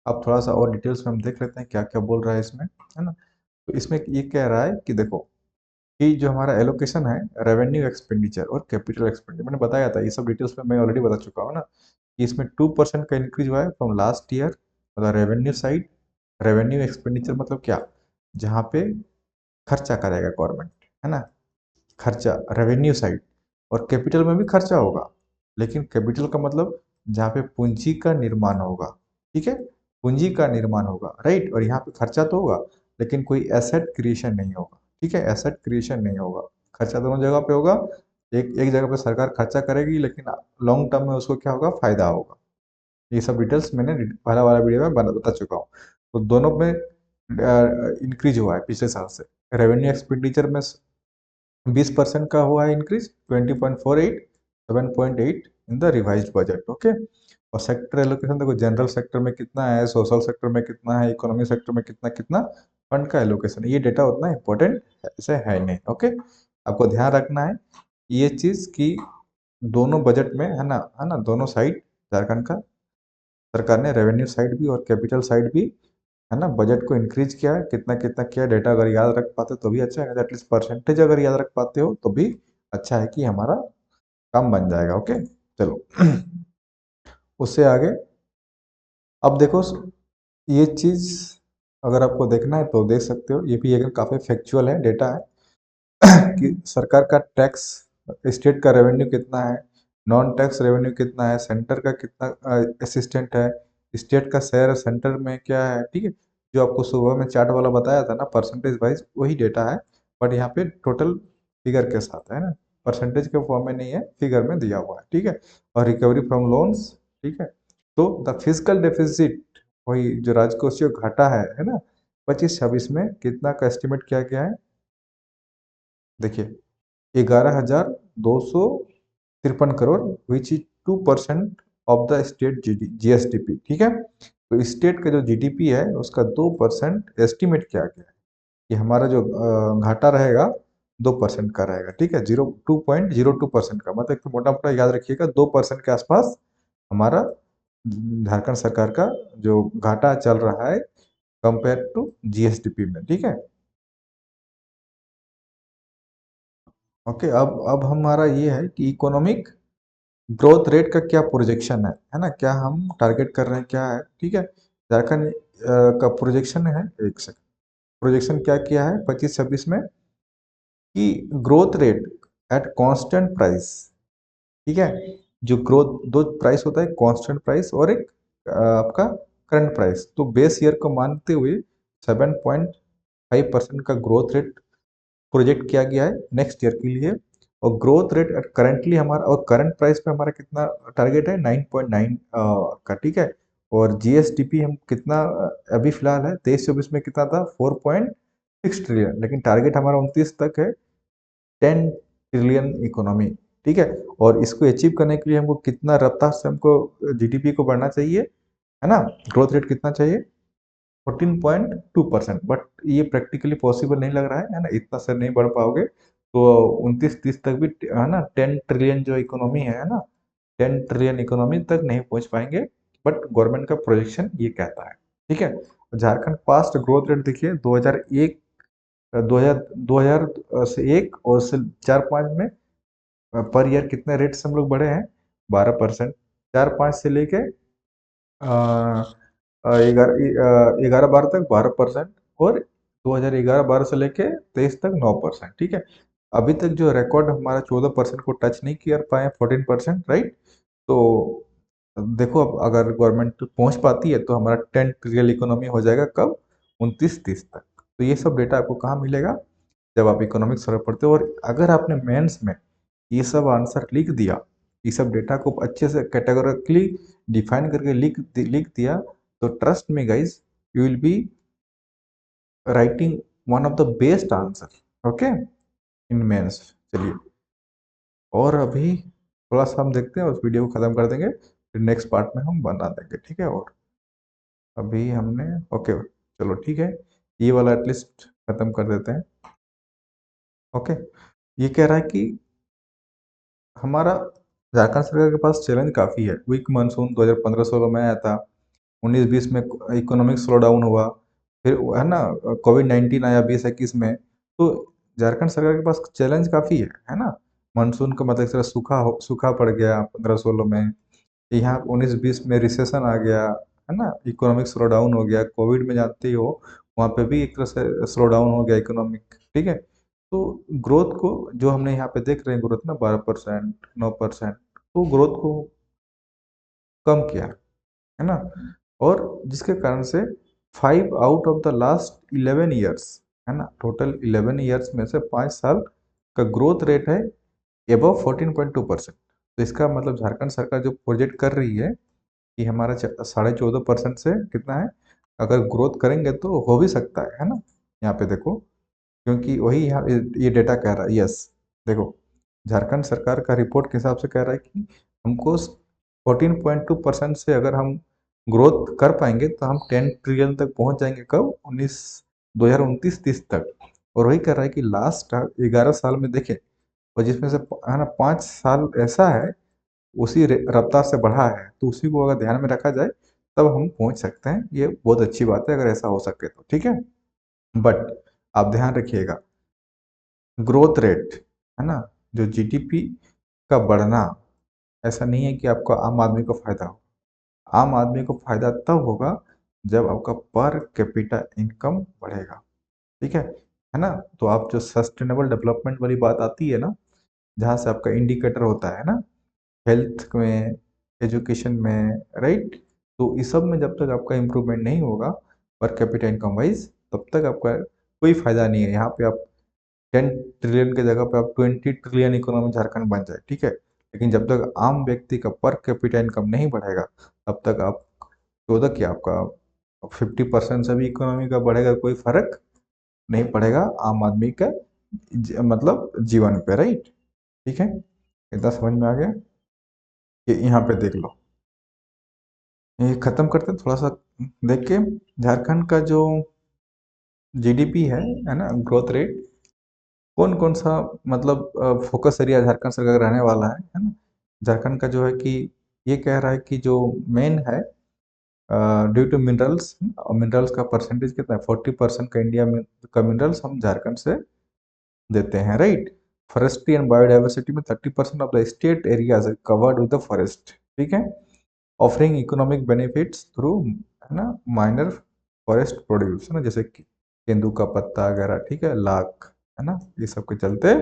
Speaker 1: अब थोड़ा सा और डिटेल्स में हम देख लेते हैं क्या क्या बोल रहा है इसमें, है ना। तो इसमें ये कह रहा है कि देखो कि जो हमारा एलोकेशन है रेवेन्यू एक्सपेंडिचर और कैपिटल एक्सपेंडिचर, मैंने बताया था ये सब डिटेल्स में, मैं ऑलरेडी बता चुका हूँ ना कि इसमें 2% का इंक्रीज हुआ है फ्रॉम लास्ट ईयर, मतलब रेवेन्यू साइड। रेवेन्यू एक्सपेंडिचर मतलब क्या, जहाँ पे खर्चा करेगा गवर्नमेंट, है ना, खर्चा रेवेन्यू साइड। और कैपिटल में भी खर्चा होगा, लेकिन कैपिटल का मतलब जहाँ पे पूंजी का निर्माण होगा, ठीक है, पूंजी का निर्माण होगा, राइट। और यहाँ पे खर्चा तो होगा लेकिन कोई एसेट क्रिएशन नहीं होगा, ठीक है, एसेट क्रिएशन नहीं होगा। खर्चा दोनों जगह पे होगा, एक एक जगह पे सरकार खर्चा करेगी लेकिन लॉन्ग टर्म में उसको क्या होगा, फायदा होगा। ये सब डिटेल्स मैंने पहला वाला वीडियो में बता चुका हूँ। तो दोनों में इंक्रीज हुआ है पिछले साल से। रेवेन्यू एक्सपेंडिचर में 20% का हुआ है increase, 20.48, 7.8 in the revised budget, okay. और सेक्टर एलोकेशन देखो, जनरल सेक्टर में कितना है, सोशल सेक्टर में कितना है, इकोनॉमिक सेक्टर में कितना कितना फंड का एलोकेशन, ये डेटा उतना इंपॉर्टेंट ऐसे है नहीं, ओके। आपको ध्यान रखना है ये चीज कि दोनों बजट में, है ना, दोनों साइड झारखंड का सरकार ने रेवेन्यू साइड भी और कैपिटल साइड भी, है ना, बजट को इंक्रीज किया है, कितना कितना किया, डेटा अगर याद रख पाते हो तो भी अच्छा है, एटलीस्ट परसेंटेज अगर याद रख पाते हो तो भी अच्छा है कि हमारा काम बन जाएगा, ओके। चलो उससे आगे, अब देखो ये चीज अगर आपको देखना है तो देख सकते हो, ये भी एक काफी फैक्चुअल है, डेटा है कि सरकार का टैक्स, स्टेट का रेवेन्यू कितना है, नॉन टैक्स रेवेन्यू कितना है, सेंटर का कितना असिस्टेंट है, स्टेट का शेयर सेंटर में क्या है, ठीक है। जो आपको सुबह में चार्ट वाला बताया था ना परसेंटेज वाइज, वही डेटा है, बट यहाँ पे टोटल फिगर के साथ है ना, परसेंटेज के फॉर्म में नहीं है, फिगर में दिया हुआ है, ठीक है। और रिकवरी फ्रॉम लोन्स, ठीक है। तो द फिजिकल डेफिसिट, वही जो राजकोषीय घाटा है ना, 25-26 में कितना का एस्टिमेट किया गया है, देखिए 11,253 crore, which is 2% of the state GSDP, ठीक है। तो स्टेट का जो जीडीपी है उसका 2% एस्टिमेट किया गया है कि हमारा जो घाटा रहेगा 2% का रहेगा, ठीक है, 2.02% का, मतलब तो मोटा मोटा याद रखिएगा 2% के आसपास हमारा झारखंड सरकार का जो घाटा चल रहा है कंपेयर टू जीएसडीपी में, ठीक है। ओके, अब हमारा ये है कि इकोनॉमिक ग्रोथ रेट का क्या प्रोजेक्शन है ना, क्या हम टारगेट कर रहे हैं, क्या है, ठीक है। झारखंड का प्रोजेक्शन है, एक सेकंड, प्रोजेक्शन क्या किया है 25-26 में कि growth rate at constant price, ठीक है। जो ग्रोथ, दो प्राइस होता है, कांस्टेंट प्राइस और एक आपका करंट प्राइस, तो बेस ईयर को मानते हुए 7.5% का ग्रोथ रेट प्रोजेक्ट किया गया है नेक्स्ट ईयर के लिए। और ग्रोथ रेट करंटली हमारा, और करंट प्राइस पे हमारा कितना टारगेट है, 9.9 का, ठीक है। और जीएसडीपी हम कितना अभी फिलहाल है 23-24 में कितना था, 4.6 ट्रिलियन, लेकिन टारगेट हमारा 29 तक है 10 ट्रिलियन इकोनॉमी, ठीक है। और इसको अचीव करने के लिए हमको कितना रफ्तार से हमको जीडीपी को बढ़ना चाहिए, है ना, ग्रोथ रेट कितना चाहिए, 14.2%। बट ये प्रैक्टिकली पॉसिबल नहीं लग रहा है ना, इतना से नहीं बढ़ पाओगे, तो 29-30 तक भी, है ना, 10 ट्रिलियन जो इकोनॉमी है ना, 10 ट्रिलियन इकोनॉमी तक नहीं पहुंच पाएंगे, बट गवर्नमेंट का प्रोजेक्शन ये कहता है। ठीक है, झारखंड पास्ट ग्रोथ रेट देखिए 2001, 2000 से एक और से 4-5 में पर ईयर कितने रेट से हम लोग बढ़े हैं, 12%। 4-5 से लेके 11-12 तक 12%, और 2011-12 से लेके 23 तक 9%। ठीक है, अभी तक जो रिकॉर्ड हमारा 14% को टच नहीं कर पाए, 14%, राइट। तो देखो अब अगर गवर्नमेंट पहुंच पाती है तो हमारा 10 ट्रिलियन इकोनॉमी हो जाएगा कब, 29-30 तक। तो ये सब डेटा आपको कहाँ मिलेगा, जब आप इकोनॉमिक्स सर्व पढ़ते हो। और अगर आपने मेंस में ये सब आंसर लिख दिया, ये सब डेटा को अच्छे से कैटेगोरिकली डिफाइन करके लिख दिया, तो ट्रस्ट में guys, you will be writing one of the best answer, okay, in mains. चलिए, और अभी थोड़ा सा हम देखते हैं, उस वीडियो को खत्म कर देंगे, फिर नेक्स्ट पार्ट में हम बना देंगे। ठीक है, और अभी हमने, ओके, चलो ठीक है, ये वाला एटलीस्ट खत्म कर देते हैं। ओके, ये कह रहा है कि हमारा झारखंड सरकार के पास चैलेंज काफ़ी है। वीक मानसून 2015-16 में आया था, 19-20 में इकोनॉमिक स्लो डाउन हुआ, फिर है ना कोविड-19 आया 20-21 में। तो झारखंड सरकार के पास चैलेंज काफ़ी है ना। मानसून का मतलब तरह सूखा पड़ गया 15-16 में, यहाँ 19-20 में रिसेशन आ गया, है ना, इकोनॉमिक स्लो डाउन हो गया। कोविड में जानते ही हो, वहाँ पे भी एक तरह से स्लो डाउन हो गया इकोनॉमिक। ठीक है, तो ग्रोथ को जो हमने यहाँ पे देख रहे हैं, ग्रोथ ना 12%, 9%, तो ग्रोथ को कम किया है ना। और जिसके कारण से 5 out of the last 11 years, है ना, टोटल 11 ईयर्स में से 5 साल का ग्रोथ रेट है एबव 14.2%। तो इसका मतलब झारखंड सरकार जो प्रोजेक्ट कर रही है कि हमारा 14.5% से कितना है, अगर ग्रोथ करेंगे तो हो भी सकता है ना। यहाँ पे देखो, क्योंकि वही यहाँ ये डेटा कह रहा है, यस, देखो, झारखंड सरकार का रिपोर्ट के हिसाब से कह रहा है कि हमको 14.2% से अगर हम ग्रोथ कर पाएंगे तो हम 10 ट्रिलियन तक पहुंच जाएंगे, कब, 2029-30 तक। और वही कह रहा है कि लास्ट 11 साल में देखें, और जिसमें से है ना 5 साल ऐसा है उसी रफ्तार से बढ़ा है, तो उसी को अगर ध्यान में रखा जाए तब हम पहुंच सकते हैं। ये बहुत अच्छी बात है अगर ऐसा हो सके तो। ठीक है, बट आप ध्यान रखिएगा, ग्रोथ रेट, है ना, जो जीडीपी का बढ़ना, ऐसा नहीं है कि आपको आम आदमी को फायदा हो। आम आदमी को फायदा तब होगा जब आपका पर कैपिटा इनकम बढ़ेगा। ठीक है ना। तो आप जो सस्टेनेबल डेवलपमेंट वाली बात आती है ना, जहाँ से आपका इंडिकेटर होता है ना, हेल्थ में, एजुकेशन में, राइट। तो इस सब में जब तक आपका इम्प्रूवमेंट नहीं होगा पर कैपिटा इनकम वाइज, तब तक आपका कोई फायदा नहीं है। यहाँ पे आप 10 ट्रिलियन की जगह पे आप 20 ट्रिलियन इकोनॉमी झारखंड बन जाए, ठीक है, लेकिन जब तक आम व्यक्ति का पर कैपिटा इनकम नहीं बढ़ेगा, तब तक आप, तो तक क्या आपका 50% से भी इकोनॉमी का बढ़ेगा, कोई फर्क नहीं पड़ेगा आम आदमी का मतलब जीवन पे, राइट। ठीक है, इतना समझ में आ गया। ये यहाँ पे देख लो, ये खत्म करते हैं थोड़ा सा देख के। झारखंड का जो जीडीपी है ना, ग्रोथ रेट, कौन कौन सा मतलब फोकस एरिया झारखंड सरकार का रहने वाला है ना। झारखंड का जो है कि ये कह रहा है कि जो मेन है, ड्यू टू मिनरल्स, और मिनरल्स का परसेंटेज कितना है, 40% का इंडिया में का मिनरल्स हम झारखंड से देते हैं, राइट। फॉरेस्ट्री एंड बायोडाइवर्सिटी में 30% of the state areas covered with the forest. ठीक है, ऑफरिंग इकोनॉमिक बेनिफिट्स थ्रू, है ना, माइनर फॉरेस्ट प्रोड्यूस, है ना, जैसे कि केंदू का पत्ता वगैरह, ठीक है, लाख, है ना, ये सब के चलते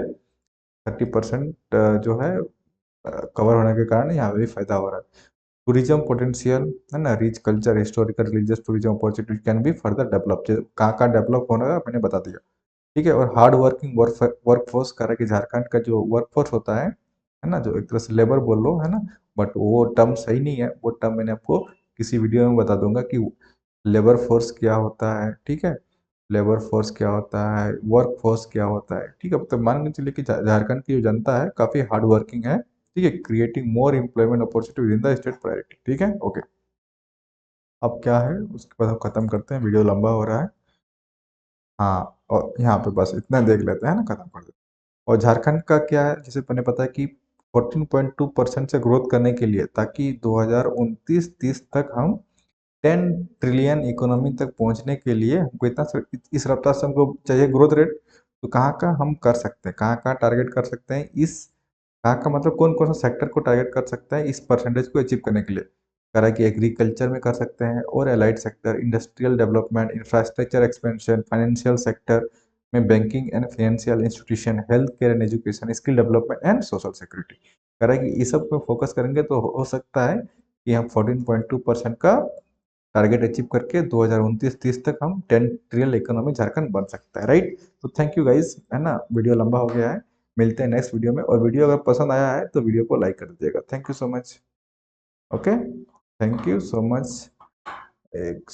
Speaker 1: 30% जो है कवर होने के कारण यहाँ पे भी फायदा हो रहा है। टूरिज्म पोटेंशियल, है ना, rich culture, historical, religious tourism opportunity can be further develop. कहाँ कहाँ डेवलप होने का मैंने बता दिया। ठीक है, और हार्ड वर्किंग वर्कफोर्स कह रहा है कि झारखंड का जो वर्कफोर्स होता है ना, जो एक तरह से लेबर बोल लो, है ना, बट वो टर्म सही नहीं है। वो टर्म मैंने आपको किसी वीडियो में बता दूंगा कि लेबर फोर्स क्या होता है। ठीक है, लेबर फोर्स क्या होता है, वर्क फोर्स क्या होता है। ठीक है, तो मान के चलिए कि झारखंड की जो जनता है काफ़ी हार्ड वर्किंग है। ठीक है, creating more employment opportunity with in the state priority. ठीक है, ओके, अब क्या है उसके बाद हम खत्म करते हैं, वीडियो लंबा हो रहा है। हाँ, और यहाँ पे बस इतना देख लेते हैं ना, खत्म कर देते हैं। और झारखंड का क्या है, जैसे मैंने पता है कि 14.2% से ग्रोथ करने के लिए, ताकि 2029-30 तक हम 10 ट्रिलियन इकोनॉमी तक पहुंचने के लिए हमको इस रफ्तार से हमको चाहिए ग्रोथ रेट। तो कहाँ का हम कर सकते हैं, कहाँ कहाँ टारगेट कर सकते हैं, इस कहाँ का मतलब कौन कौन सा सेक्टर को टारगेट कर सकता है इस परसेंटेज को अचीव करने के लिए। कह कि एग्रीकल्चर में कर सकते हैं और allied sector, industrial development, infrastructure expansion, financial sector में banking and financial institution, health care and education, skill development and social security. कह रहा है कि इस सब पे फोकस करेंगे तो हो सकता है कि हम 14.2% का टारगेट अचीव करके 2029-30 तक हम 10 ट्रिलियन इकोनॉमी झारखंड बन सकता है, राइट। तो थैंक यू गाइज, है ना, वीडियो लंबा हो गया है। मिलते हैं नेक्स्ट वीडियो में, और वीडियो अगर पसंद आया है तो वीडियो को लाइक कर दीजिएगा। Thank you so much. Okay, thank you so much. एक